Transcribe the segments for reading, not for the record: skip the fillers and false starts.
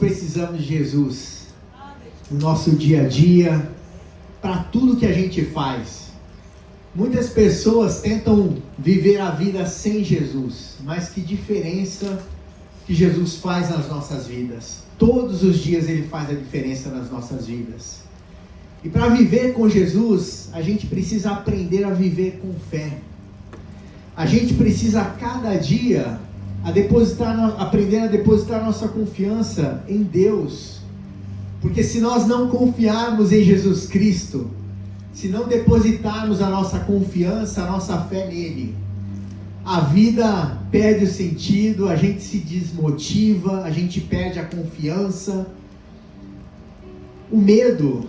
precisamos de Jesus no nosso dia a dia, para tudo que a gente faz. Muitas pessoas tentam viver a vida sem Jesus, mas que diferença que Jesus faz nas nossas vidas. Todos os dias Ele faz a diferença nas nossas vidas. E para viver com Jesus, a gente precisa aprender a viver com fé. A gente precisa a cada dia aprender a depositar nossa confiança em Deus. Porque se nós não confiarmos em Jesus Cristo, se não depositarmos a nossa confiança, a nossa fé nele, a vida perde o sentido, a gente se desmotiva, a gente perde a confiança. O medo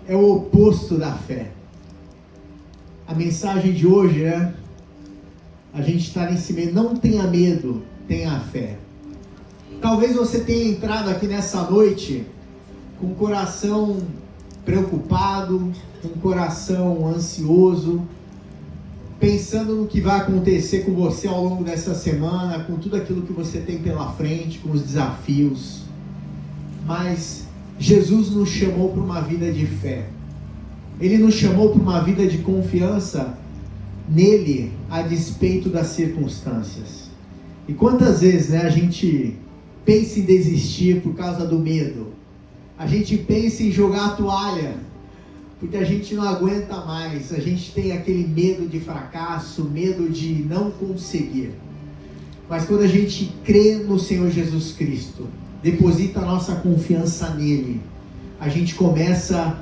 é o oposto da fé. A mensagem de hoje é: a gente está nesse medo. Não tenha medo, tenha fé. Talvez você tenha entrado aqui nessa noite com o coração preocupado, com o coração ansioso, pensando no que vai acontecer com você ao longo dessa semana, com tudo aquilo que você tem pela frente, com os desafios. Mas Jesus nos chamou para uma vida de fé. Ele nos chamou para uma vida de confiança nele, a despeito das circunstâncias. E quantas vezes, a gente pensa em desistir por causa do medo. A gente pensa em jogar a toalha, porque a gente não aguenta mais. A gente tem aquele medo de fracasso, medo de não conseguir. Mas quando a gente crê no Senhor Jesus Cristo, deposita a nossa confiança nele, a gente começa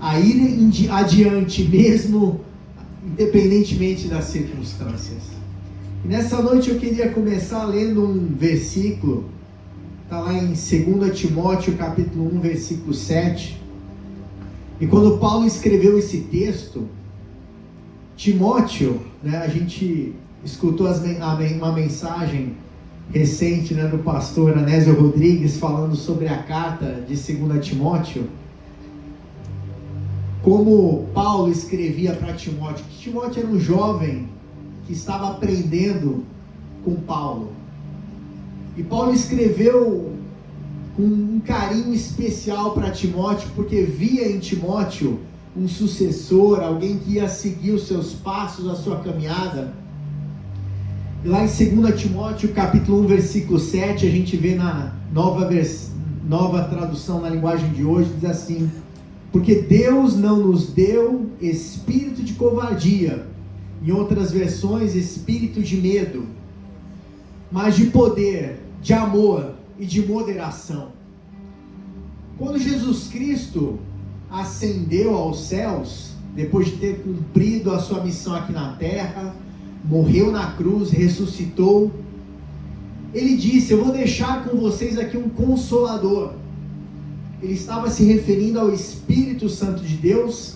a ir adiante mesmo, independentemente das circunstâncias. E nessa noite eu queria começar lendo um versículo, está lá em 2 Timóteo capítulo 1, versículo 7. E quando Paulo escreveu esse texto, Timóteo, a gente escutou uma mensagem recente do pastor Anésio Rodrigues falando sobre a carta de 2 Timóteo, como Paulo escrevia para Timóteo, que Timóteo era um jovem que estava aprendendo com Paulo. E Paulo escreveu com um carinho especial para Timóteo, porque via em Timóteo um sucessor, alguém que ia seguir os seus passos, a sua caminhada. E lá em 2 Timóteo, capítulo 1, versículo 7, a gente vê na nova tradução na linguagem de hoje, diz assim: porque Deus não nos deu espírito de covardia, em outras versões, espírito de medo, mas de poder, de amor e de moderação. Quando Jesus Cristo ascendeu aos céus, depois de ter cumprido a sua missão aqui na terra, morreu na cruz, ressuscitou, ele disse: eu vou deixar com vocês aqui um consolador. Ele estava se referindo ao Espírito Santo de Deus,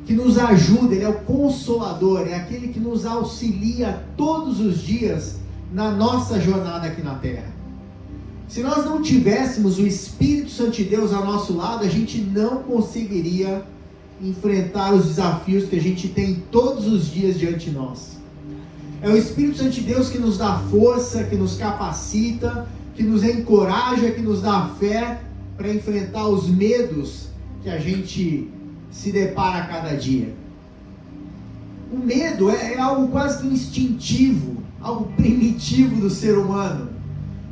que nos ajuda. Ele é o consolador, é aquele que nos auxilia todos os dias na nossa jornada aqui na terra. Se nós não tivéssemos o Espírito Santo de Deus ao nosso lado, a gente não conseguiria enfrentar os desafios que a gente tem todos os dias diante de nós. É o Espírito Santo de Deus que nos dá força, que nos capacita, que nos encoraja, que nos dá fé para enfrentar os medos que a gente se depara a cada dia. O medo é algo quase que instintivo, algo primitivo do ser humano.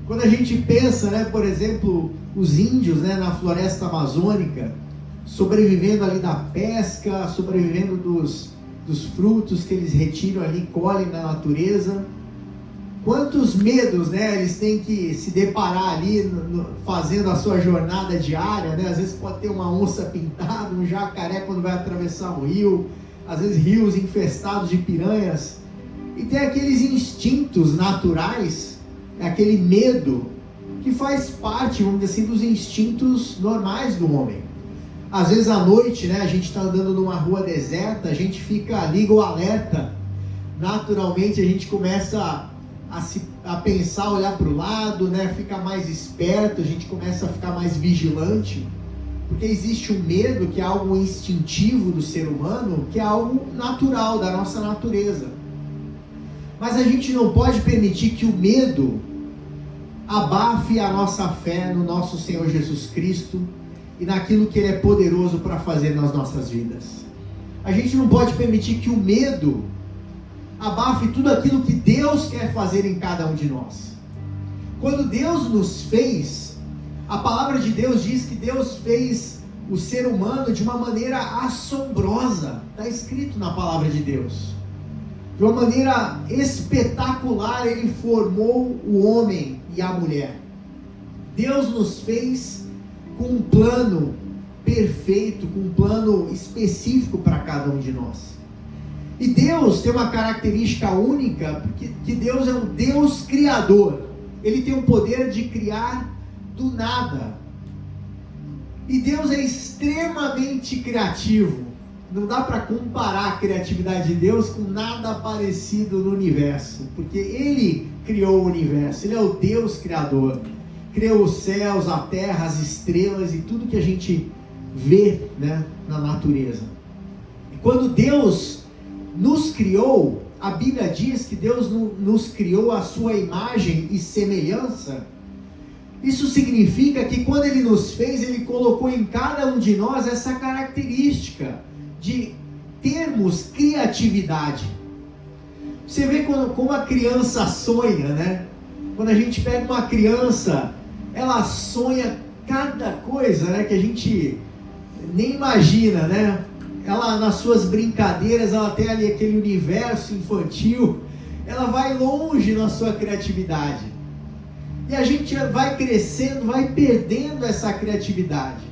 Quando a gente pensa, por exemplo, os índios, na floresta amazônica, sobrevivendo ali da pesca, sobrevivendo dos frutos que eles retiram ali, colhem na natureza. Quantos medos, eles têm que se deparar ali fazendo a sua jornada diária, Às vezes pode ter uma onça pintada, um jacaré quando vai atravessar um rio, às vezes rios infestados de piranhas. E tem aqueles instintos naturais, aquele medo que faz parte, vamos dizer assim, dos instintos normais do homem. Às vezes à noite, a gente está andando numa rua deserta, a gente liga o alerta, naturalmente a gente começa a pensar, olhar para o lado, ficar mais esperto, a gente começa a ficar mais vigilante, porque existe um medo que é algo instintivo do ser humano, que é algo natural, da nossa natureza. Mas a gente não pode permitir que o medo abafe a nossa fé no nosso Senhor Jesus Cristo e naquilo que Ele é poderoso para fazer nas nossas vidas. A gente não pode permitir que o medo abafe tudo aquilo que Deus quer fazer em cada um de nós. Quando Deus nos fez, a palavra de Deus diz que Deus fez o ser humano de uma maneira assombrosa. Está escrito na palavra de Deus. De uma maneira espetacular, Ele formou o homem e a mulher. Deus nos fez com um plano perfeito, com um plano específico para cada um de nós. E Deus tem uma característica única, porque que Deus é um Deus criador. Ele tem o poder de criar do nada. E Deus é extremamente criativo. Não dá para comparar a criatividade de Deus com nada parecido no universo, porque Ele criou o universo. Ele é o Deus criador. Criou os céus, a terra, as estrelas e tudo que a gente vê, né, na natureza. E quando Deus nos criou, a Bíblia diz que Deus nos criou à sua imagem e semelhança. Isso significa que quando Ele nos fez, Ele colocou em cada um de nós essa característica de termos criatividade. Você vê como a criança sonha, né? Quando a gente pega uma criança, ela sonha cada coisa, né, que a gente nem imagina, né? Ela, nas suas brincadeiras, ela tem ali aquele universo infantil, ela vai longe na sua criatividade. E a gente vai crescendo, vai perdendo essa criatividade.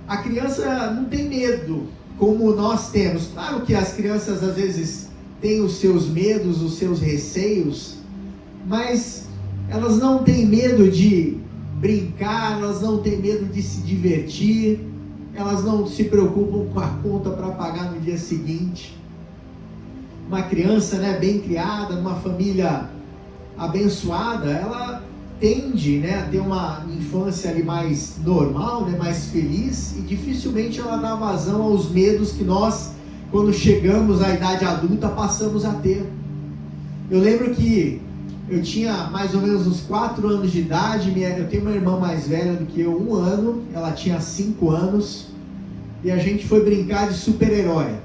A criança não tem medo, como nós temos. Claro que as crianças às vezes têm os seus medos, os seus receios, mas elas não têm medo de brincar, elas não têm medo de se divertir, elas não se preocupam com a conta para pagar no dia seguinte. Uma criança, né, bem criada, numa família abençoada, ela tende, né, a ter uma infância ali mais normal, né, mais feliz, e dificilmente ela dá vazão aos medos que nós, quando chegamos à idade adulta, passamos a ter. Eu lembro que eu tinha mais ou menos uns 4 anos de idade, eu tenho uma irmã mais velha do que eu, 1 ano, ela tinha 5 anos, e a gente foi brincar de super-herói.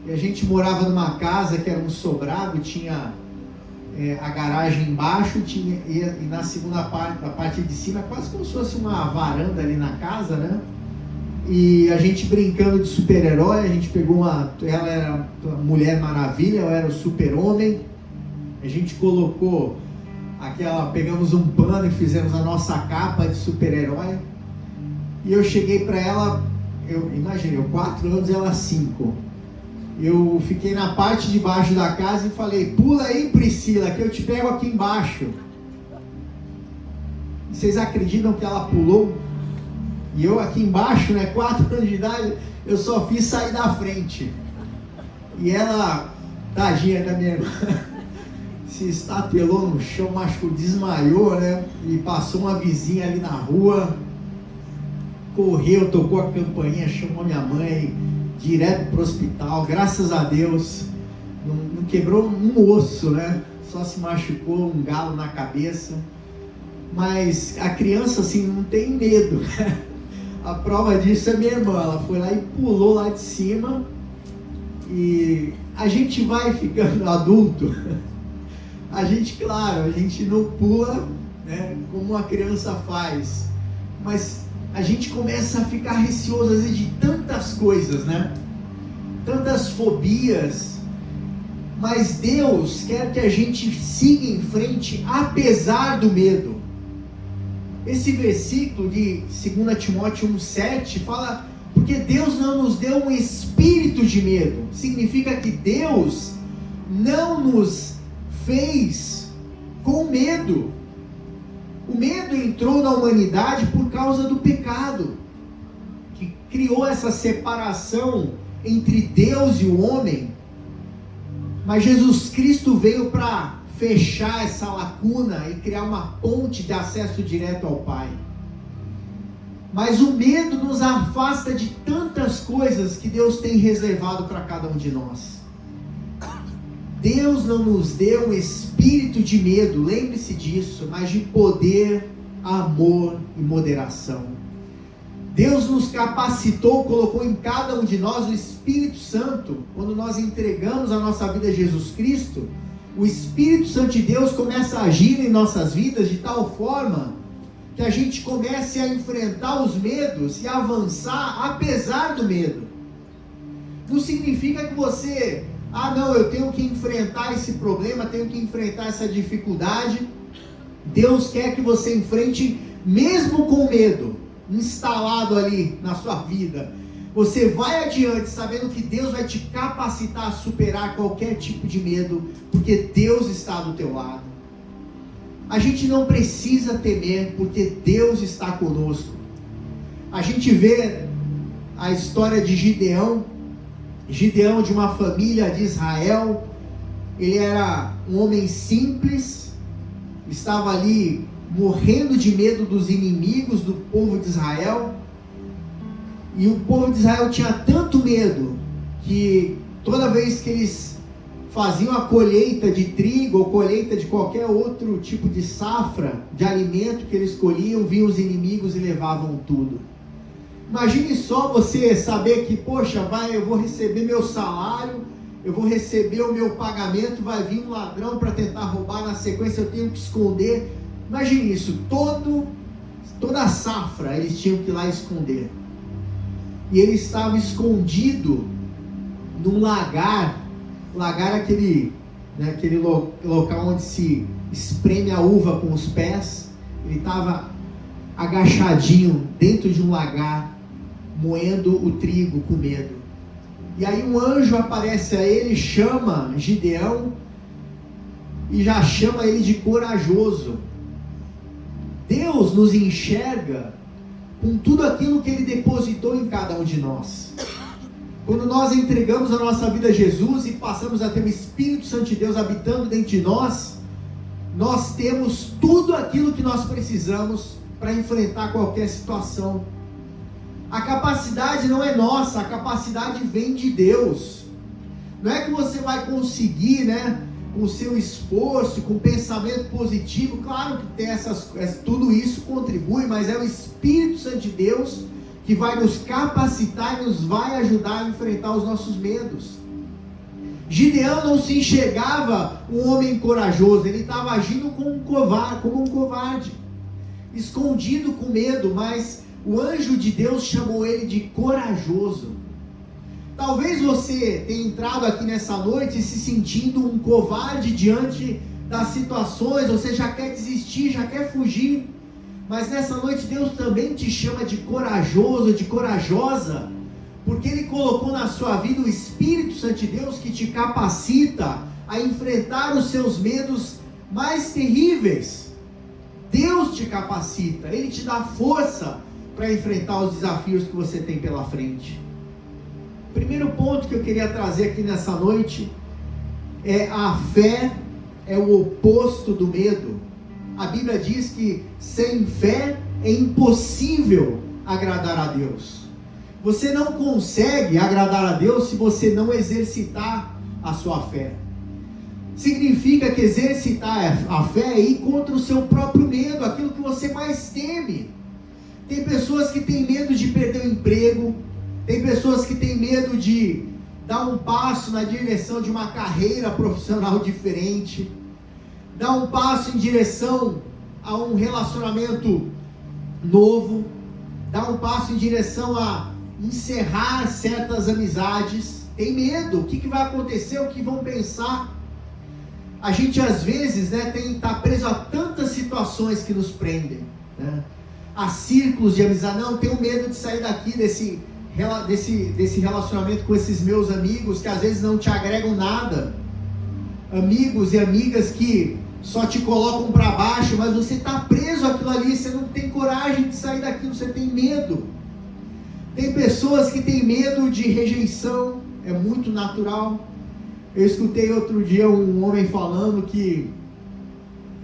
E a gente morava numa casa que era um sobrado, tinha a garagem embaixo, e na segunda parte, a parte de cima, quase como se fosse uma varanda ali na casa, né? E a gente brincando de super-herói, a gente pegou ela era a Mulher Maravilha, eu era o Super-Homem. A gente colocou pegamos um pano e fizemos a nossa capa de super-herói. E eu cheguei para ela, imagine, eu 4 anos, ela 5. Eu fiquei na parte de baixo da casa e falei: pula aí, Priscila, que eu te pego aqui embaixo. Vocês acreditam que ela pulou? E eu aqui embaixo, né, 4 anos de idade, eu só fiz sair da frente. E ela, tadinha da minha irmã, se estatelou no chão, machucou, desmaiou, né? E passou uma vizinha ali na rua, correu, tocou a campainha, chamou minha mãe, direto pro hospital. Graças a Deus, não quebrou um osso, né? Só se machucou, um galo na cabeça. Mas a criança, assim, não tem medo. A prova disso é minha irmã. Ela foi lá e pulou lá de cima. E a gente vai ficando adulto. A gente não pula, né, como uma criança faz, mas a gente começa a ficar receoso às vezes de tantas coisas, né? Tantas fobias, mas Deus quer que a gente siga em frente apesar do medo. Esse versículo de 2 Timóteo 1,7 fala: porque Deus não nos deu um espírito de medo. Significa que Deus não nos fez com medo. O medo entrou na humanidade por causa do pecado, que criou essa separação entre Deus e o homem. Mas Jesus Cristo veio para fechar essa lacuna e criar uma ponte de acesso direto ao Pai. Mas o medo nos afasta de tantas coisas que Deus tem reservado para cada um de nós. Deus não nos deu um espírito de medo, lembre-se disso, mas de poder, amor e moderação. Deus nos capacitou, colocou em cada um de nós o Espírito Santo. Quando nós entregamos a nossa vida a Jesus Cristo, o Espírito Santo de Deus começa a agir em nossas vidas de tal forma que a gente comece a enfrentar os medos e avançar apesar do medo. Não significa que você, não, eu tenho que enfrentar esse problema, tenho que enfrentar essa dificuldade. Deus quer que você enfrente mesmo com medo instalado ali na sua vida. Você vai adiante sabendo que Deus vai te capacitar a superar qualquer tipo de medo, porque Deus está do teu lado. A gente não precisa temer, porque Deus está conosco. A gente vê a história de Gideão, de uma família de Israel. Ele era um homem simples, estava ali morrendo de medo dos inimigos do povo de Israel. E o povo de Israel tinha tanto medo que toda vez que eles faziam a colheita de trigo ou colheita de qualquer outro tipo de safra, de alimento que eles colhiam, vinham os inimigos e levavam tudo. Imagine só você saber que, poxa, eu vou receber meu salário, eu vou receber o meu pagamento, vai vir um ladrão para tentar roubar, na sequência eu tenho que esconder. Imagine isso, toda a safra eles tinham que ir lá esconder. E ele estava escondido num lagar. Lagar é aquele local onde se espreme a uva com os pés. Ele estava agachadinho dentro de um lagar, moendo o trigo com medo. E aí um anjo aparece a ele, chama Gideão e já chama ele de corajoso. Deus nos enxerga com tudo aquilo que Ele depositou em cada um de nós. Quando nós entregamos a nossa vida a Jesus e passamos a ter o Espírito Santo de Deus habitando dentro de nós, nós temos tudo aquilo que nós precisamos para enfrentar qualquer situação. A capacidade não é nossa, a capacidade vem de Deus. Não é que você vai conseguir, com o seu esforço, com pensamento positivo. Claro que tem tudo isso contribui, mas é o Espírito Santo de Deus que vai nos capacitar e nos vai ajudar a enfrentar os nossos medos. Gideão não se enxergava um homem corajoso, ele estava agindo como um covarde, escondido com medo, mas o anjo de Deus chamou ele de corajoso. Talvez você tenha entrado aqui nessa noite se sentindo um covarde diante das situações, você já quer desistir, já quer fugir, mas nessa noite Deus também te chama de corajoso, de corajosa, porque Ele colocou na sua vida o Espírito Santo de Deus que te capacita a enfrentar os seus medos mais terríveis. Deus te capacita, Ele te dá força para enfrentar os desafios que você tem pela frente. Primeiro ponto que eu queria trazer aqui nessa noite é a fé é o oposto do medo. A Bíblia diz que sem fé é impossível agradar a Deus. Você não consegue agradar a Deus se você não exercitar a sua fé. Significa que exercitar a fé é ir contra o seu próprio medo, aquilo que você mais teme. Tem pessoas que têm medo de perder o emprego, tem pessoas que têm medo de dar um passo na direção de uma carreira profissional diferente, dar um passo em direção a um relacionamento novo, dar um passo em direção a encerrar certas amizades. Tem medo, o que vai acontecer, o que vão pensar. A gente às vezes está preso a tantas situações que nos prendem, a círculos de amizade. Não, tenho medo de sair daqui desse relacionamento com esses meus amigos que às vezes não te agregam nada, amigos e amigas que só te colocam para baixo, mas você está preso àquilo ali, você não tem coragem de sair daquilo, você tem medo. Tem pessoas que têm medo de rejeição, é muito natural. Eu escutei outro dia um homem falando que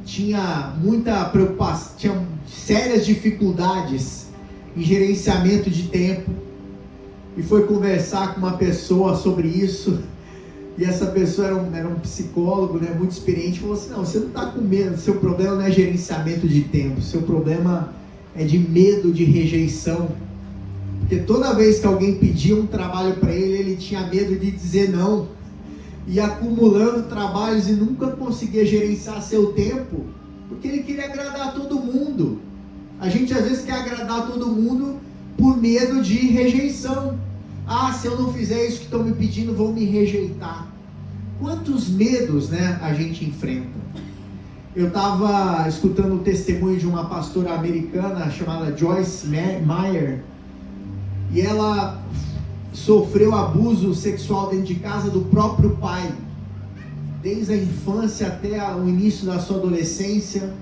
tinha muita preocupação, tinha sérias dificuldades em gerenciamento de tempo, e foi conversar com uma pessoa sobre isso, E essa pessoa era um psicólogo, né, muito experiente, falou assim: não, você não está com medo, seu problema não é gerenciamento de tempo, seu problema é de medo de rejeição. Porque toda vez que alguém pedia um trabalho para ele, ele tinha medo de dizer não, e acumulando trabalhos e nunca conseguia gerenciar seu tempo, porque ele queria agradar todo mundo. A gente às vezes quer agradar todo mundo por medo de rejeição. Ah, se eu não fizer isso que estão me pedindo, vão me rejeitar. Quantos medos, né, a gente enfrenta? Eu estava escutando o testemunho de uma pastora americana chamada Joyce Meyer, e ela sofreu abuso sexual dentro de casa do próprio pai, desde a infância até o início da sua adolescência.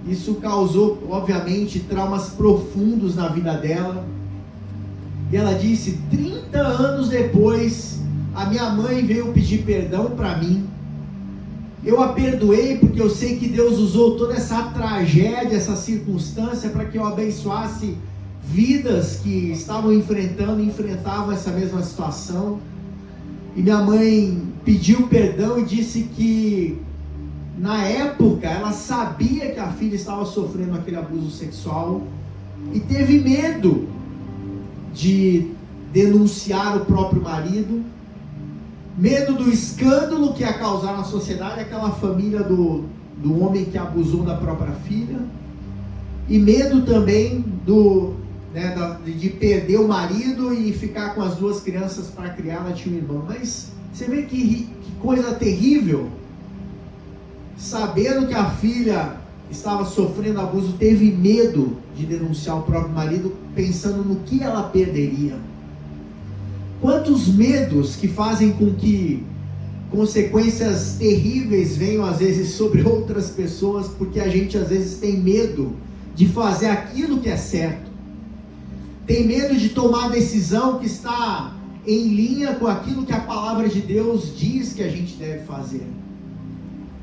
Isso causou, obviamente, traumas profundos na vida dela. E ela disse: 30 anos depois, a minha mãe veio pedir perdão para mim. Eu a perdoei porque eu sei que Deus usou toda essa tragédia, essa circunstância, para que eu abençoasse vidas que estavam enfrentavam essa mesma situação. E minha mãe pediu perdão e disse que na época ela sabia que a filha estava sofrendo aquele abuso sexual e teve medo de denunciar o próprio marido, medo do escândalo que ia causar na sociedade, aquela família do homem que abusou da própria filha, e medo também de perder o marido e ficar com as duas crianças para criar. Ela tinha um irmão. Mas você vê que coisa terrível. Sabendo que a filha estava sofrendo abuso, teve medo de denunciar o próprio marido, pensando no que ela perderia. Quantos medos que fazem com que consequências terríveis venham às vezes sobre outras pessoas, porque a gente às vezes tem medo de fazer aquilo que é certo, tem medo de tomar a decisão que está em linha com aquilo que a palavra de Deus diz que a gente deve fazer.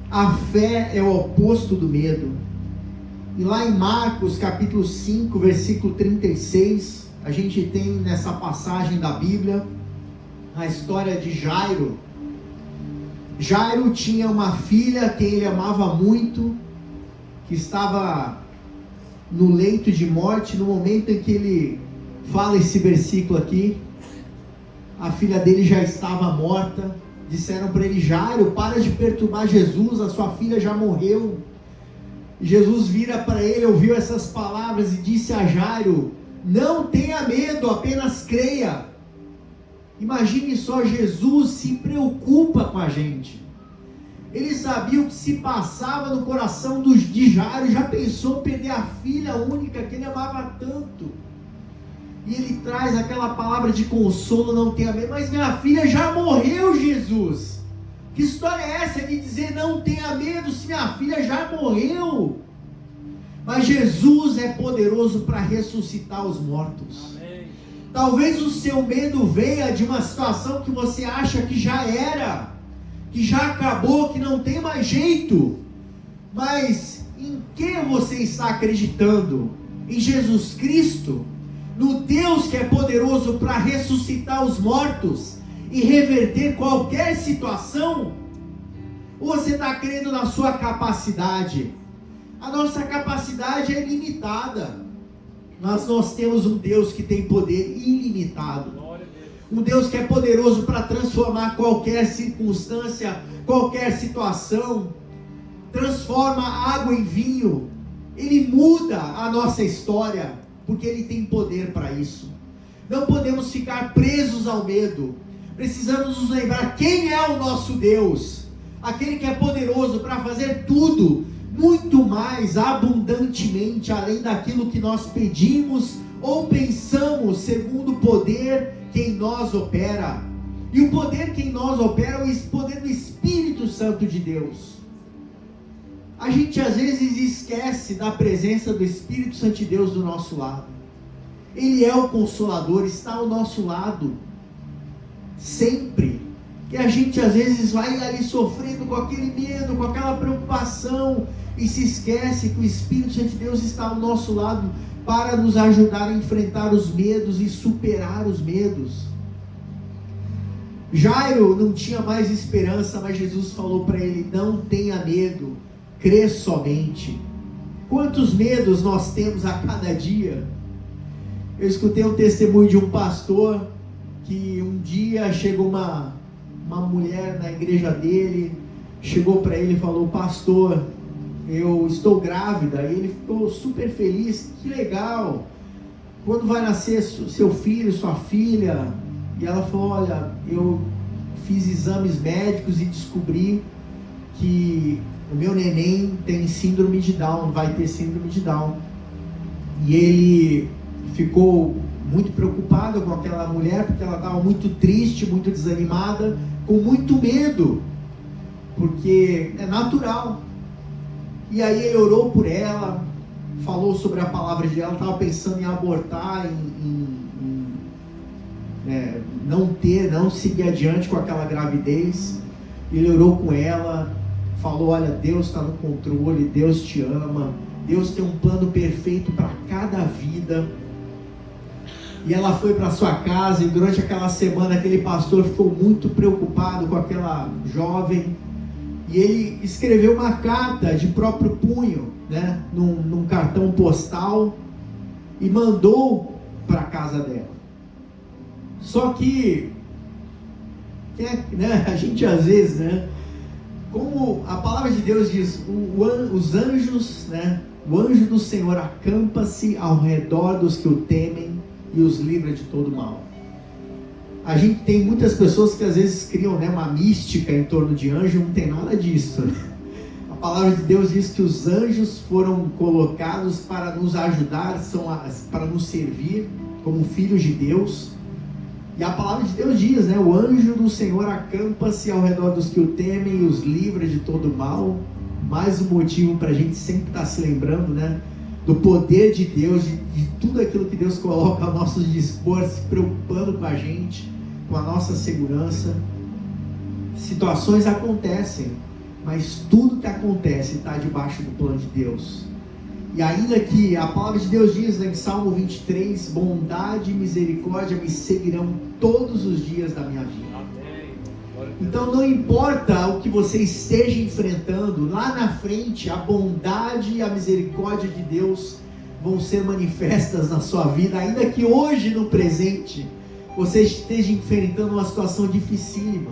A fé é o oposto do medo. E lá em Marcos capítulo 5, versículo 36, a gente tem nessa passagem da Bíblia a história de Jairo. Jairo tinha uma filha que ele amava muito, que estava no leito de morte. No momento em que ele fala esse versículo aqui, a filha dele já estava morta. Disseram para ele: Jairo, para de perturbar Jesus, a sua filha já morreu. E Jesus vira para ele, ouviu essas palavras e disse a Jairo: não tenha medo, apenas creia. Imagine só, Jesus se preocupa com a gente. Ele sabia o que se passava no coração de Jairo. Já pensou perder a filha única que ele amava tanto? E ele traz aquela palavra de consolo: não tenha medo. Mas minha filha já morreu, Jesus. Que história é essa de dizer não tenha medo se minha filha já morreu? Mas Jesus é poderoso para ressuscitar os mortos. Amém. Talvez o seu medo venha de uma situação que você acha que já era, que já acabou, que não tem mais jeito. Mas em que você está acreditando? Em Jesus Cristo? No Deus que é poderoso para ressuscitar os mortos e reverter qualquer situação? Ou você está crendo na sua capacidade? A nossa capacidade é limitada, mas nós temos um Deus que tem poder ilimitado, um Deus que é poderoso para transformar qualquer circunstância, qualquer situação, transforma água em vinho. Ele muda a nossa história, porque Ele tem poder para isso. Não podemos ficar presos ao medo. Precisamos nos lembrar quem é o nosso Deus, aquele que é poderoso para fazer tudo, muito mais abundantemente, além daquilo que nós pedimos ou pensamos, segundo o poder que em nós opera. E o poder que em nós opera é o poder do Espírito Santo de Deus. A gente às vezes esquece da presença do Espírito Santo de Deus do nosso lado. Ele é o Consolador, está ao nosso lado sempre. Que a gente às vezes vai ali sofrendo com aquele medo, com aquela preocupação, e se esquece que o Espírito Santo de Deus está ao nosso lado para nos ajudar a enfrentar os medos e superar os medos. Jairo não tinha mais esperança, mas Jesus falou para ele: não tenha medo, crê somente. Quantos medos nós temos a cada dia? Eu escutei um testemunho de um pastor que um dia chegou uma mulher na igreja dele, chegou para ele e falou: pastor, eu estou grávida. E ele ficou super feliz. Que legal, quando vai nascer seu filho, sua filha? E ela falou: olha, eu fiz exames médicos e descobri que o meu neném tem síndrome de Down, vai ter síndrome de Down. E ele ficou muito preocupado com aquela mulher, porque ela estava muito triste, muito desanimada, com muito medo, porque é natural. E aí ele orou por ela, falou sobre a palavra de Deus. Ela estava pensando em abortar, não seguir adiante com aquela gravidez. Ele orou com ela, falou: olha, Deus está no controle, Deus te ama, Deus tem um plano perfeito para cada vida. E ela foi para sua casa, e durante aquela semana aquele pastor ficou muito preocupado com aquela jovem, e ele escreveu uma carta de próprio punho, né, num cartão postal, e mandou para a casa dela. Só que a gente às vezes, como a palavra de Deus diz, os anjos, o anjo do Senhor acampa-se ao redor dos que o temem e os livra de todo mal. A gente tem muitas pessoas que às vezes criam uma mística em torno de anjo. Não tem nada disso. A palavra de Deus diz que os anjos foram colocados para nos ajudar, para nos servir como filhos de Deus. E a palavra de Deus diz, o anjo do Senhor acampa-se ao redor dos que o temem e os livra de todo mal. Mais um motivo para a gente sempre estar se lembrando, do poder de Deus, de tudo aquilo que Deus coloca ao nosso dispor, se preocupando com a gente, com a nossa segurança. Situações acontecem, mas tudo que acontece está debaixo do plano de Deus. E ainda que a palavra de Deus diz, em Salmo 23, bondade e misericórdia me seguirão todos os dias da minha vida. Então não importa o que você esteja enfrentando, lá na frente a bondade e a misericórdia de Deus vão ser manifestas na sua vida, ainda que hoje no presente você esteja enfrentando uma situação dificílima,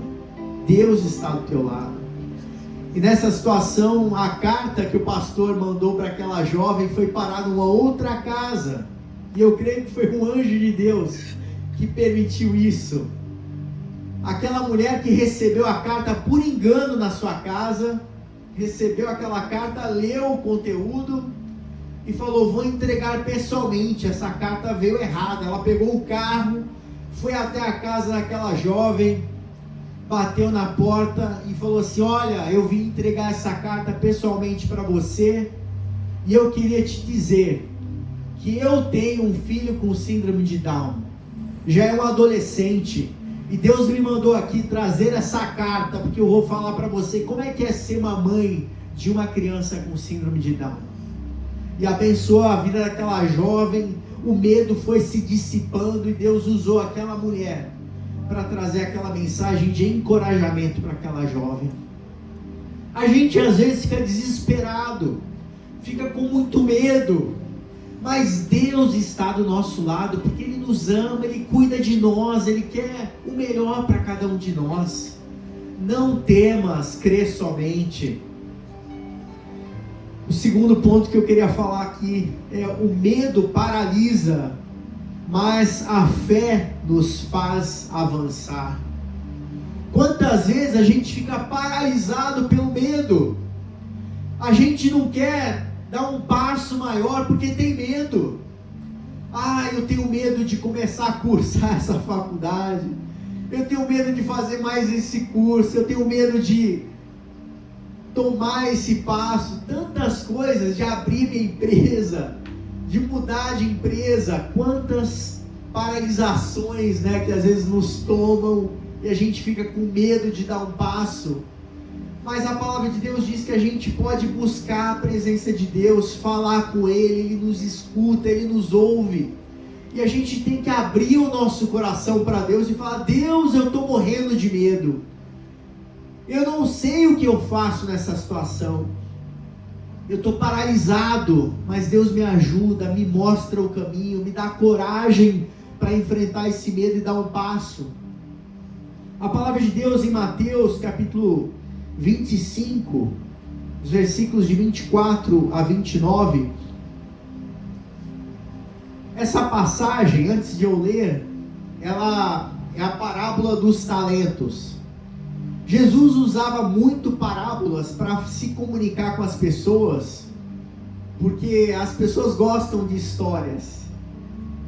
Deus está do teu lado. E nessa situação, a carta que o pastor mandou para aquela jovem foi parar numa outra casa, e eu creio que foi um anjo de Deus que permitiu isso. Aquela mulher que recebeu a carta por engano na sua casa, recebeu aquela carta, leu o conteúdo e falou: vou entregar pessoalmente. Essa carta veio errada. Ela pegou o carro, foi até a casa daquela jovem, bateu na porta e falou assim: olha, eu vim entregar essa carta pessoalmente para você, e eu queria te dizer que eu tenho um filho com síndrome de Down, já é um adolescente, e Deus me mandou aqui trazer essa carta, porque eu vou falar para você como é que é ser uma mãe de uma criança com síndrome de Down. E abençoou a vida daquela jovem, o medo foi se dissipando, e Deus usou aquela mulher para trazer aquela mensagem de encorajamento para aquela jovem. A gente às vezes fica desesperado, fica com muito medo, mas Deus está do nosso lado, porque Ele nos ama, Ele cuida de nós, Ele quer o melhor para cada um de nós. Não temas, crê somente. O segundo ponto que eu queria falar aqui é: o medo paralisa, mas a fé nos faz avançar. Quantas vezes a gente fica paralisado pelo medo? A gente não quer dar um passo maior porque tem medo. Eu tenho medo de começar a cursar essa faculdade, eu tenho medo de fazer mais esse curso, eu tenho medo de tomar esse passo, tantas coisas, de abrir minha empresa, de mudar de empresa. Quantas paralisações, que às vezes nos tomam e a gente fica com medo de dar um passo. Mas a palavra de Deus diz que a gente pode buscar a presença de Deus, falar com Ele, Ele nos escuta, Ele nos ouve. E a gente tem que abrir o nosso coração para Deus e falar: Deus, eu estou morrendo de medo. Eu não sei o que eu faço nessa situação. Eu estou paralisado, mas Deus me ajuda, me mostra o caminho, me dá coragem para enfrentar esse medo e dar um passo. A palavra de Deus em Mateus capítulo 25, os versículos de 24 a 29, essa passagem, antes de eu ler, ela é a parábola dos talentos. Jesus usava muito parábolas para se comunicar com as pessoas, porque as pessoas gostam de histórias.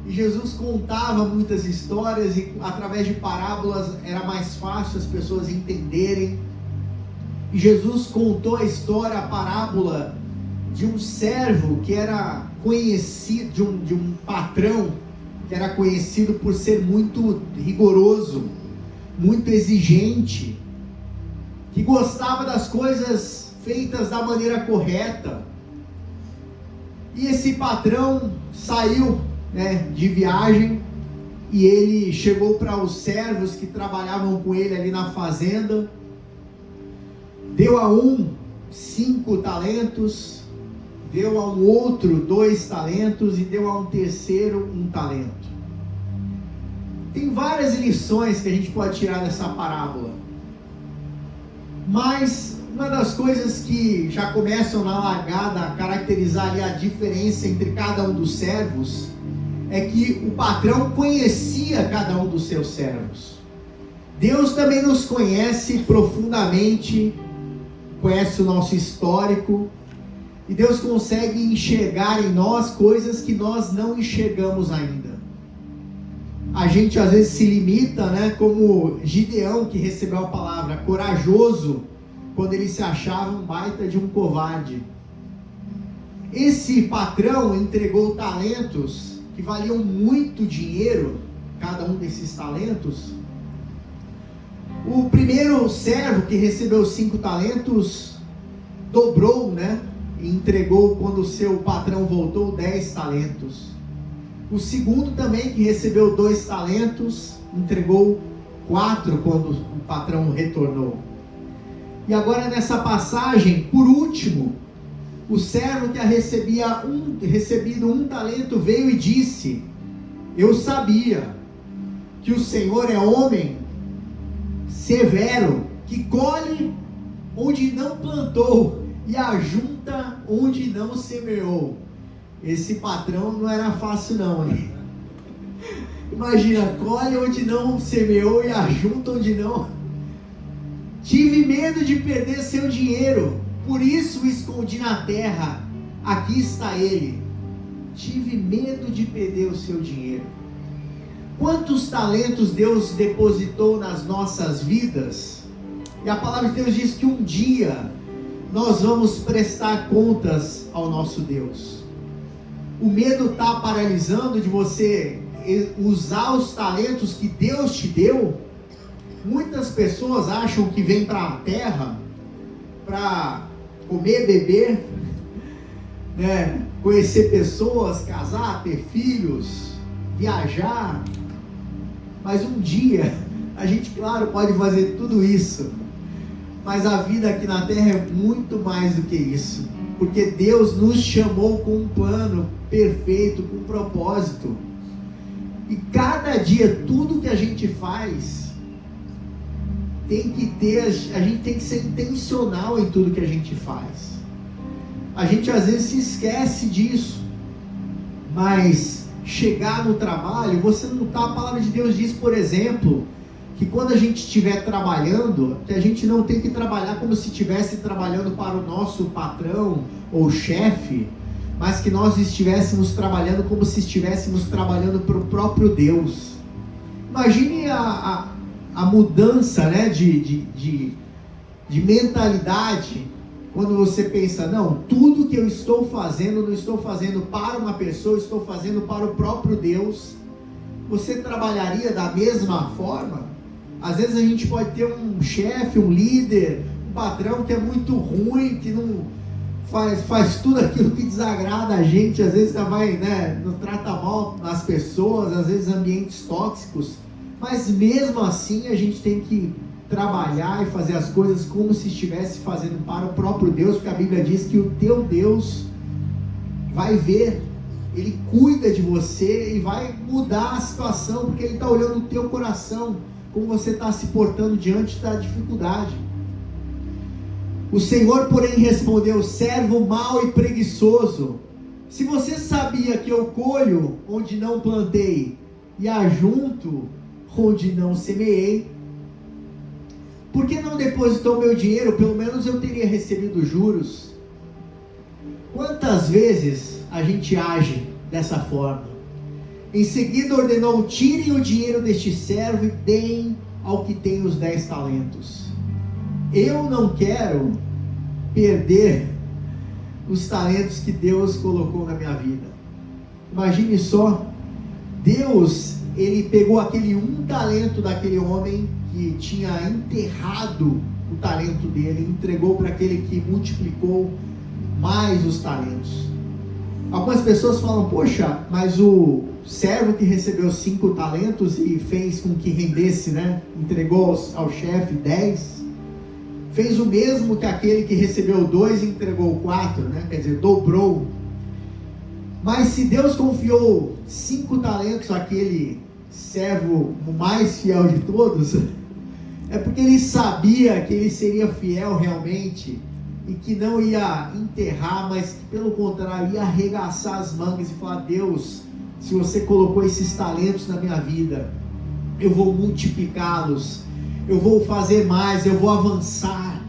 E Jesus contava muitas histórias e através de parábolas era mais fácil as pessoas entenderem. E Jesus contou a história, a parábola de um servo que era conhecido, de um patrão que era conhecido por ser muito rigoroso, muito exigente, que gostava das coisas feitas da maneira correta. E esse patrão saiu, de viagem, e ele chegou para os servos que trabalhavam com ele ali na fazenda, deu a um 5 talentos, deu a um outro 2 talentos e deu a um terceiro 1 talento. Tem várias lições que a gente pode tirar dessa parábola, mas uma das coisas que já começam na largada a caracterizar ali a diferença entre cada um dos servos é que o patrão conhecia cada um dos seus servos. Deus também nos conhece profundamente, conhece o nosso histórico, e Deus consegue enxergar em nós coisas que nós não enxergamos ainda. A gente às vezes se limita, como Gideão, que recebeu a palavra, corajoso, quando ele se achava um baita de um covarde. Esse patrão entregou talentos que valiam muito dinheiro, cada um desses talentos. O primeiro servo que recebeu 5 talentos, dobrou, e entregou quando o seu patrão voltou 10 talentos. O segundo também, que recebeu 2 talentos, entregou 4 quando o patrão retornou. E agora nessa passagem, por último, o servo que recebido 1 talento veio e disse: eu sabia que o Senhor é homem severo, que colhe onde não plantou e ajunta onde não semeou. Esse patrão não era fácil não, hein? Imagina, colhe onde não semeou e ajunta onde não. Tive medo de perder seu dinheiro, por isso o escondi na terra, aqui está ele. Tive medo de perder o seu dinheiro. Quantos talentos Deus depositou nas nossas vidas? E a palavra de Deus diz que um dia nós vamos prestar contas ao nosso Deus. O medo está paralisando de você usar os talentos que Deus te deu? Muitas pessoas acham que vêm para a terra para comer, beber, conhecer pessoas, casar, ter filhos, viajar. Mas um dia, a gente, claro, pode fazer tudo isso, mas a vida aqui na terra é muito mais do que isso, porque Deus nos chamou com um plano perfeito, com um propósito, e cada dia, tudo que a gente faz, a gente tem que ser intencional em tudo que a gente faz. A gente às vezes se esquece disso, mas chegar no trabalho, você não está, a palavra de Deus diz, por exemplo, que quando a gente estiver trabalhando, que a gente não tem que trabalhar como se estivesse trabalhando para o nosso patrão ou chefe, mas que nós estivéssemos trabalhando como se estivéssemos trabalhando para o próprio Deus. Imagine a mudança, de mentalidade, quando você pensa, não, tudo que eu estou fazendo, não estou fazendo para uma pessoa, estou fazendo para o próprio Deus. Você trabalharia da mesma forma? Às vezes a gente pode ter um chefe, um líder, um patrão que é muito ruim, que não faz tudo aquilo que desagrada a gente, às vezes vai, não trata mal as pessoas, às vezes ambientes tóxicos, mas mesmo assim a gente tem que trabalhar e fazer as coisas como se estivesse fazendo para o próprio Deus, porque a Bíblia diz que o teu Deus vai ver, Ele cuida de você e vai mudar a situação, porque Ele está olhando o teu coração, como você está se portando diante da dificuldade. O Senhor, porém, respondeu: servo mau e preguiçoso, se você sabia que eu colho onde não plantei e ajunto onde não semeei, por que não depositou meu dinheiro? Pelo menos eu teria recebido juros. Quantas vezes a gente age dessa forma? Em seguida ordenou: tirem o dinheiro deste servo e deem ao que tem os 10 talentos. Eu não quero perder os talentos que Deus colocou na minha vida. Imagine só, Deus, Ele pegou aquele talento daquele homem que tinha enterrado o talento dele, entregou para aquele que multiplicou mais os talentos. Algumas pessoas falam: poxa, mas o servo que recebeu 5 talentos e fez com que rendesse, entregou ao chefe 10, fez o mesmo que aquele que recebeu 2 e entregou 4, quer dizer, dobrou. Mas se Deus confiou 5 talentos àquele servo o mais fiel de todos, é porque Ele sabia que ele seria fiel realmente, e que não ia enterrar, mas que pelo contrário ia arregaçar as mangas e falar: Deus, se você colocou esses talentos na minha vida, eu vou multiplicá-los, eu vou fazer mais, eu vou avançar.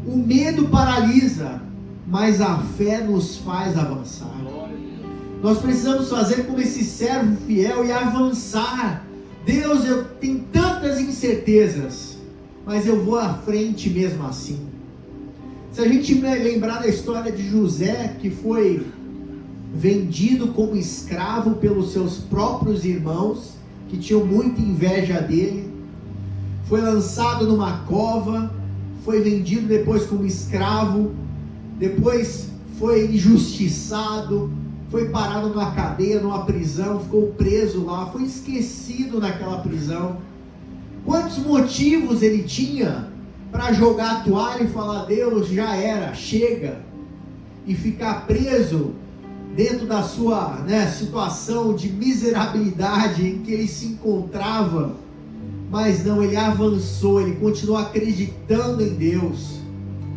O medo paralisa, mas a fé nos faz avançar. Nós precisamos fazer como esse servo fiel e avançar. Deus, eu tenho tantas incertezas, mas eu vou à frente mesmo assim. Se a gente lembrar da história de José, que foi vendido como escravo pelos seus próprios irmãos, que tinham muita inveja dele, foi lançado numa cova, foi vendido depois como escravo, depois foi injustiçado, foi parado numa cadeia, numa prisão, ficou preso lá, foi esquecido naquela prisão. Quantos motivos ele tinha para jogar a toalha e falar: Deus, já era, chega, e ficar preso dentro da sua situação de miserabilidade em que ele se encontrava? Mas não, ele avançou, ele continuou acreditando em Deus.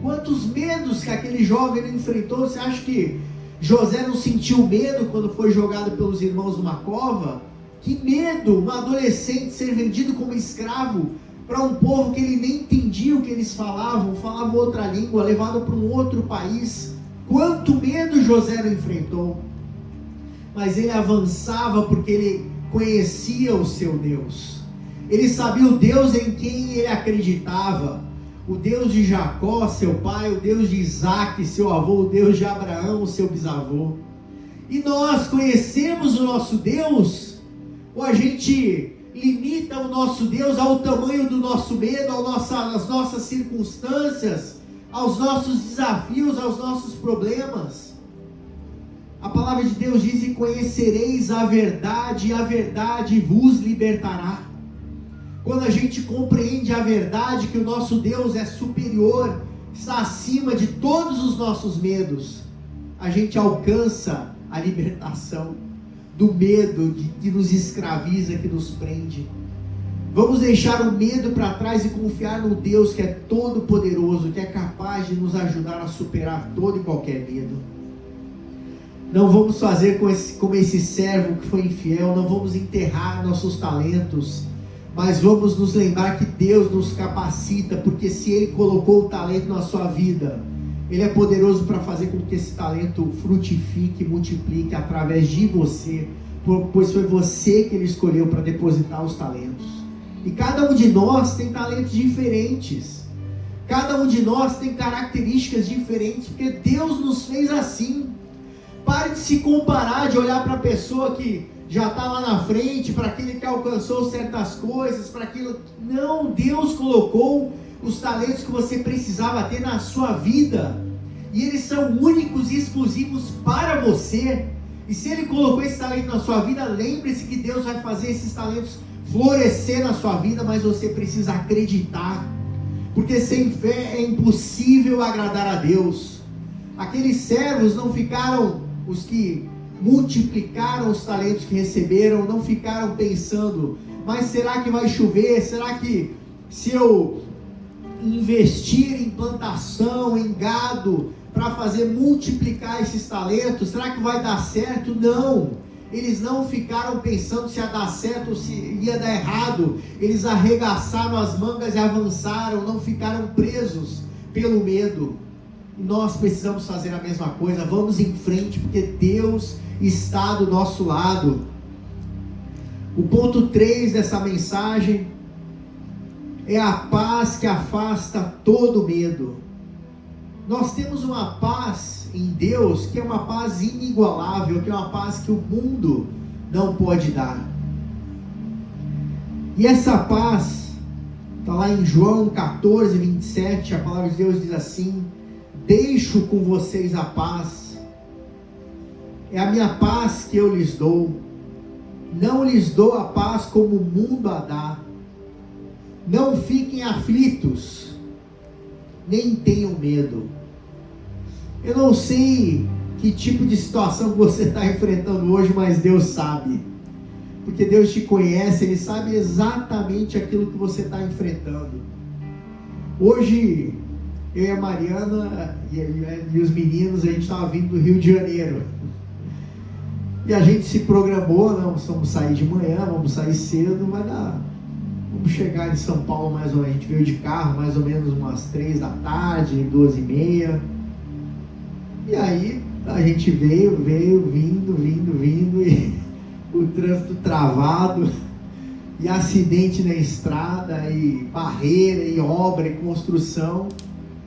Quantos medos que aquele jovem enfrentou? Você acha que José não sentiu medo quando foi jogado pelos irmãos numa cova? Que medo, um adolescente ser vendido como escravo para um povo que ele nem entendia o que eles falavam outra língua, levado para um outro país. Quanto medo José não enfrentou? Mas ele avançava porque ele conhecia o seu Deus. Ele sabia o Deus em quem ele acreditava. O Deus de Jacó, seu pai, o Deus de Isaac, seu avô, o Deus de Abraão, o seu bisavô. E nós conhecemos o nosso Deus, ou a gente limita o nosso Deus ao tamanho do nosso medo, às nossas circunstâncias, aos nossos desafios, aos nossos problemas? A palavra de Deus diz: e conhecereis a verdade, e a verdade vos libertará. Quando a gente compreende a verdade, que o nosso Deus é superior, está acima de todos os nossos medos, a gente alcança a libertação do medo que nos escraviza, que nos prende. Vamos deixar o medo para trás e confiar no Deus que é todo poderoso, que é capaz de nos ajudar a superar todo e qualquer medo. Não vamos fazer como esse servo que foi infiel, não vamos enterrar nossos talentos, mas vamos nos lembrar que Deus nos capacita, porque se Ele colocou o talento na sua vida, Ele é poderoso para fazer com que esse talento frutifique, multiplique através de você, pois foi você que Ele escolheu para depositar os talentos. E cada um de nós tem talentos diferentes, cada um de nós tem características diferentes, porque Deus nos fez assim. Pare de se comparar, de olhar para a pessoa que já está lá na frente, para aquele que alcançou certas coisas, para aquilo. Não, Deus colocou os talentos que você precisava ter na sua vida, e eles são únicos e exclusivos para você. E se Ele colocou esse talento na sua vida, lembre-se que Deus vai fazer esses talentos florescer na sua vida, mas você precisa acreditar, porque sem fé é impossível agradar a Deus. Aqueles servos não ficaram, os que multiplicaram os talentos que receberam, não ficaram pensando, mas será que vai chover? Será que se eu investir em plantação, em gado, para fazer multiplicar esses talentos, será que vai dar certo? Não, eles não ficaram pensando se ia dar certo ou se ia dar errado. Eles arregaçaram as mangas e avançaram, não ficaram presos pelo medo. E nós precisamos fazer a mesma coisa. Vamos em frente, porque Deus está do nosso lado. O ponto 3 dessa mensagem é a paz que afasta todo medo. Nós temos uma paz em Deus que é uma paz inigualável, que é uma paz que o mundo não pode dar. E essa paz está lá em João 14, 27, a palavra de Deus diz assim: deixo com vocês a paz, é a minha paz que eu lhes dou, não lhes dou a paz como o mundo a dá. Não fiquem aflitos, nem tenham medo. Eu não sei que tipo de situação você está enfrentando hoje, mas Deus sabe, porque Deus te conhece, Ele sabe exatamente aquilo que você está enfrentando. Hoje, eu e a Mariana e os meninos, a gente estava vindo do Rio de Janeiro, e a gente se programou, não, vamos sair de manhã, vamos sair cedo, vamos chegar em São Paulo mais ou menos, a gente veio de carro mais ou menos umas 3 da tarde, 2h30, e aí a gente veio, vindo, e o trânsito travado, e acidente na estrada, e barreira, e obra, e construção.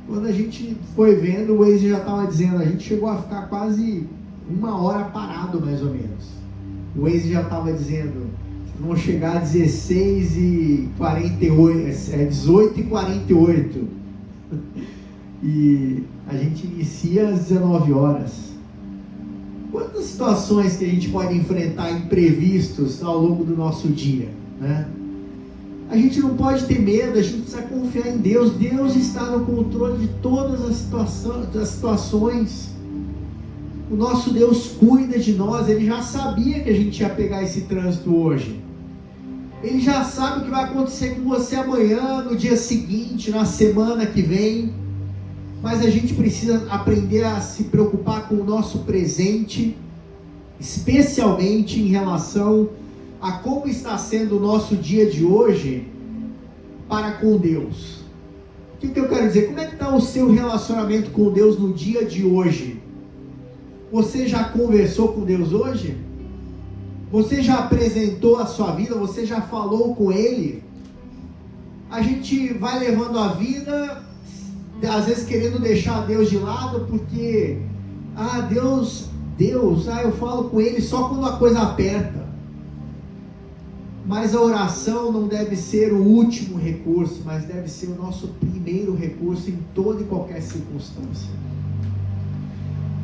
Quando a gente foi vendo, o Waze já estava dizendo, a gente chegou a ficar quase 1 hora parado mais ou menos. O Waze já estava dizendo, vão chegar a 18h48, e a gente inicia às 19 horas. Quantas situações que a gente pode enfrentar imprevistos ao longo do nosso dia, né? A gente não pode ter medo, a gente precisa confiar em Deus. Deus está no controle de todas as situações. O nosso Deus cuida de nós. Ele já sabia que a gente ia pegar esse trânsito hoje. Ele já sabe o que vai acontecer com você amanhã, no dia seguinte, na semana que vem. Mas a gente precisa aprender a se preocupar com o nosso presente, especialmente em relação a como está sendo o nosso dia de hoje para com Deus. O que eu quero dizer? Como é que está o seu relacionamento com Deus no dia de hoje? Você já conversou com Deus hoje? Você já apresentou a sua vida? Você já falou com Ele? A gente vai levando a vida, às vezes querendo deixar Deus de lado, porque Deus, eu falo com Ele só quando a coisa aperta. Mas a oração não deve ser o último recurso, mas deve ser o nosso primeiro recurso em toda e qualquer circunstância.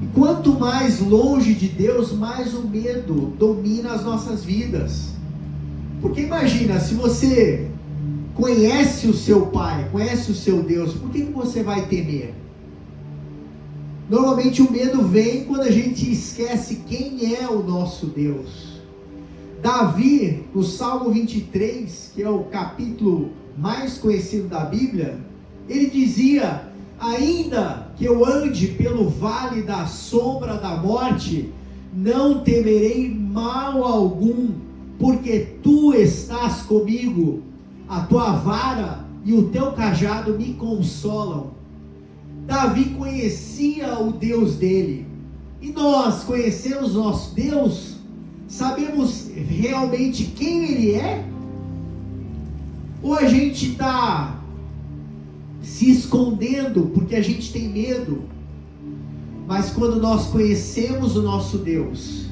E quanto mais longe de Deus, mais o medo domina as nossas vidas. Porque imagina, se você conhece o seu Pai, conhece o seu Deus, por que você vai temer? Normalmente o medo vem quando a gente esquece quem é o nosso Deus. Davi, no Salmo 23, que é o capítulo mais conhecido da Bíblia, ele dizia: ainda que eu ande pelo vale da sombra da morte, não temerei mal algum, porque tu estás comigo, a tua vara e o teu cajado me consolam. Davi conhecia o Deus dele, e nós conhecemos nosso Deus? Sabemos realmente quem Ele é? Ou a gente está se escondendo porque a gente tem medo? Mas quando nós conhecemos o nosso Deus,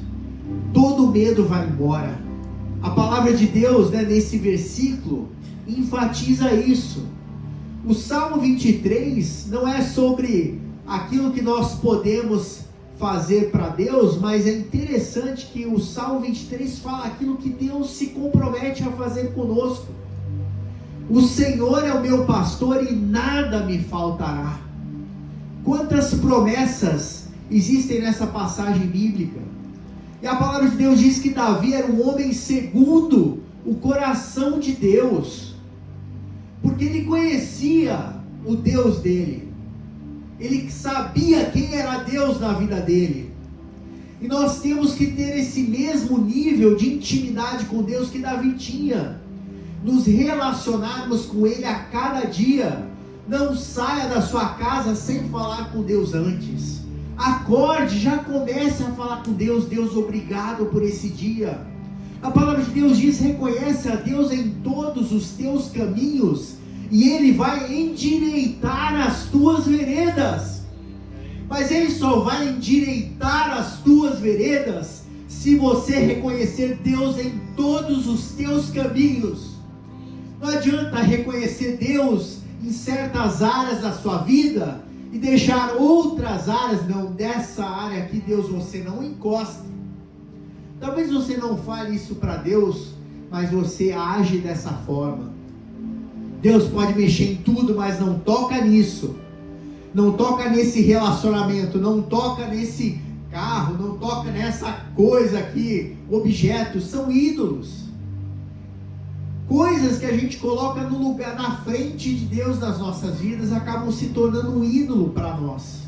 todo medo vai embora. A palavra de Deus, nesse versículo, enfatiza isso. O Salmo 23 não é sobre aquilo que nós podemos fazer para Deus, mas é interessante que o Salmo 23 fala aquilo que Deus se compromete a fazer conosco. O Senhor é o meu pastor e nada me faltará. Quantas promessas existem nessa passagem bíblica? E a palavra de Deus diz que Davi era um homem segundo o coração de Deus, porque ele conhecia o Deus dele, ele sabia quem era Deus na vida dele. E nós temos que ter esse mesmo nível de intimidade com Deus que Davi tinha, nos relacionarmos com Ele a cada dia. Não saia da sua casa sem falar com Deus antes. Acorde, já comece a falar com Deus. Deus, obrigado por esse dia. A palavra de Deus diz: reconhece a Deus em todos os teus caminhos e Ele vai endireitar as tuas veredas. Mas Ele só vai endireitar as tuas veredas se você reconhecer Deus em todos os teus caminhos. Não adianta reconhecer Deus em certas áreas da sua vida e deixar outras áreas. Não, dessa área aqui, Deus, você não encosta. Talvez você não fale isso para Deus, mas você age dessa forma. Deus pode mexer em tudo, mas não toca nisso. Não toca nesse relacionamento, não toca nesse carro, não toca nessa coisa aqui. Objetos são ídolos. Coisas que a gente coloca no lugar, na frente de Deus nas nossas vidas, acabam se tornando um ídolo para nós.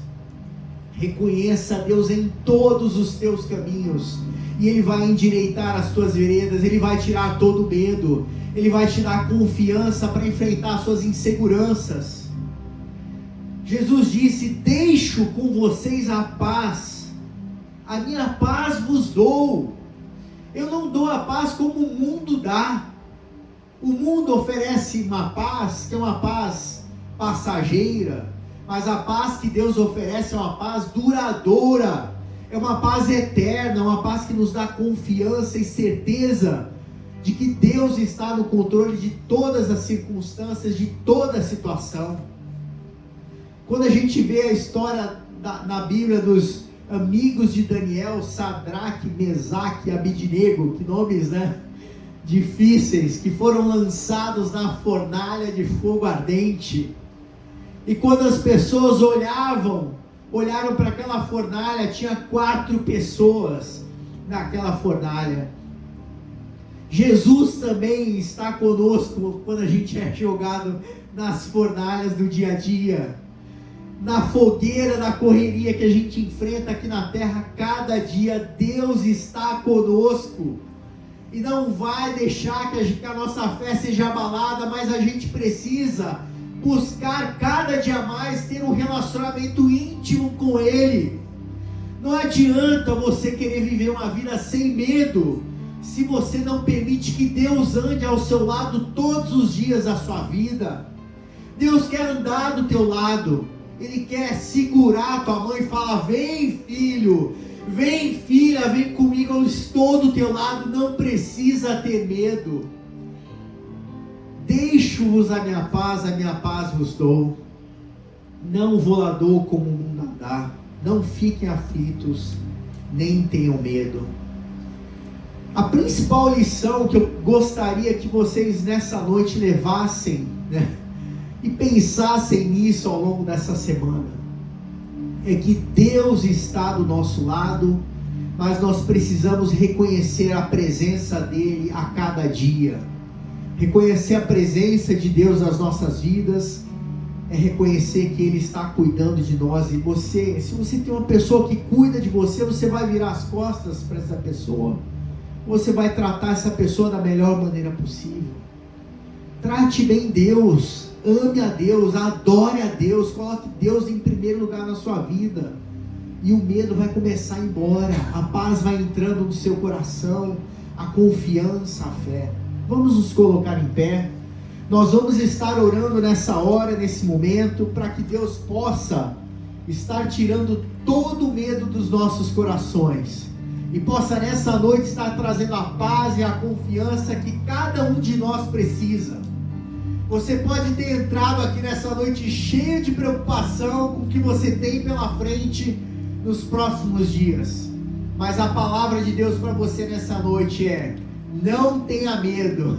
Reconheça Deus em todos os teus caminhos, e Ele vai endireitar as tuas veredas. Ele vai tirar todo o medo, Ele vai te dar confiança para enfrentar as suas inseguranças. Jesus disse: deixo com vocês a paz, a minha paz vos dou. Eu não dou a paz como o mundo dá. O mundo oferece uma paz que é uma paz passageira, mas a paz que Deus oferece é uma paz duradoura, é uma paz eterna, uma paz que nos dá confiança e certeza de que Deus está no controle de todas as circunstâncias, de toda a situação. Quando a gente vê a história na Bíblia dos amigos de Daniel, Sadraque, Mesaque e Abidnego, que nomes, né? Difíceis, que foram lançados na fornalha de fogo ardente. E quando as pessoas olharam para aquela fornalha, tinha 4 pessoas naquela fornalha. Jesus também está conosco quando a gente é jogado nas fornalhas do dia a dia, na fogueira da correria que a gente enfrenta aqui na terra. Cada dia Deus está conosco e não vai deixar que a nossa fé seja abalada, mas a gente precisa buscar cada dia mais ter um relacionamento íntimo com Ele. Não adianta você querer viver uma vida sem medo, se você não permite que Deus ande ao seu lado todos os dias da sua vida. Deus quer andar do teu lado, Ele quer segurar a tua mão e falar: vem filho, vem filha, vem comigo, eu estou do teu lado, não precisa ter medo. Deixo-vos a minha paz vos dou. Não vou lá dou como o mundo dá. Não fiquem aflitos, nem tenham medo. A principal lição que eu gostaria que vocês nessa noite levassem, né, e pensassem nisso ao longo dessa semana, é que Deus está do nosso lado, mas nós precisamos reconhecer a presença dEle a cada dia. Reconhecer a presença de Deus nas nossas vidas é reconhecer que Ele está cuidando de nós. E você, se você tem uma pessoa que cuida de você, você vai virar as costas para essa pessoa? Você vai tratar essa pessoa da melhor maneira possível? Trate bem Deus, ame a Deus, adore a Deus, coloque Deus em primeiro lugar na sua vida, e o medo vai começar a ir embora, a paz vai entrando no seu coração, a confiança, a fé. Vamos nos colocar em pé. Nós vamos estar orando nessa hora, nesse momento, para que Deus possa estar tirando todo o medo dos nossos corações e possa nessa noite estar trazendo a paz e a confiança que cada um de nós precisa. Você pode ter entrado aqui nessa noite cheio de preocupação com o que você tem pela frente nos próximos dias. Mas a palavra de Deus para você nessa noite é: não tenha medo,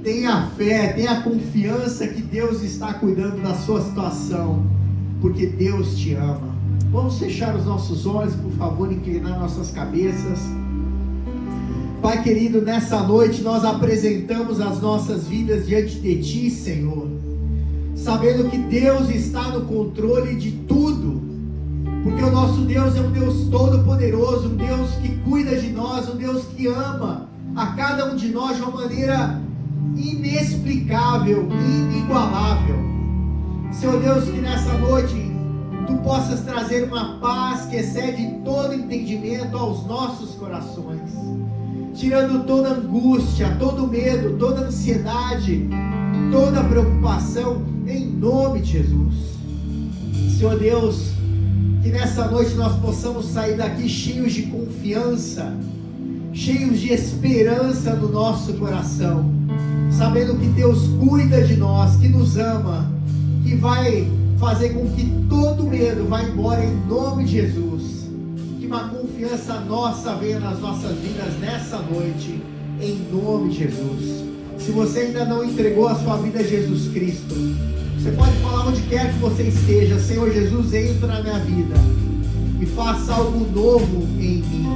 tenha fé, tenha confiança que Deus está cuidando da sua situação, porque Deus te ama. Vamos fechar os nossos olhos, por favor, inclinar nossas cabeças. Pai querido, nessa noite nós apresentamos as nossas vidas diante de Ti, Senhor, sabendo que Deus está no controle de tudo, porque o nosso Deus é um Deus todo-poderoso, um Deus que cuida de nós, um Deus que ama a cada um de nós de uma maneira inexplicável, inigualável. Senhor Deus, que nessa noite Tu possas trazer uma paz que excede todo entendimento aos nossos corações, tirando toda angústia, todo medo, toda ansiedade, toda preocupação, em nome de Jesus. Senhor Deus, que nessa noite nós possamos sair daqui cheios de confiança, cheios de esperança no nosso coração, sabendo que Deus cuida de nós, que nos ama, que vai fazer com que todo medo vá embora em nome de Jesus. Que uma confiança nossa venha nas nossas vidas nessa noite, em nome de Jesus. Se você ainda não entregou a sua vida a Jesus Cristo, você pode falar onde quer que você esteja: Senhor Jesus, entra na minha vida e faça algo novo em mim.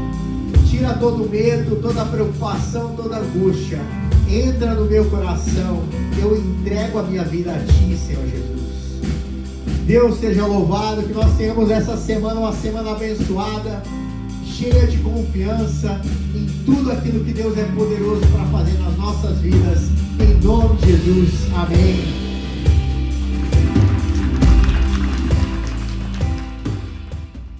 Tira todo medo, toda preocupação, toda angústia. Entra no meu coração, eu entrego a minha vida a Ti, Senhor Jesus. Deus seja louvado, que nós tenhamos essa semana uma semana abençoada, cheia de confiança em tudo aquilo que Deus é poderoso para fazer nas nossas vidas, em nome de Jesus, amém.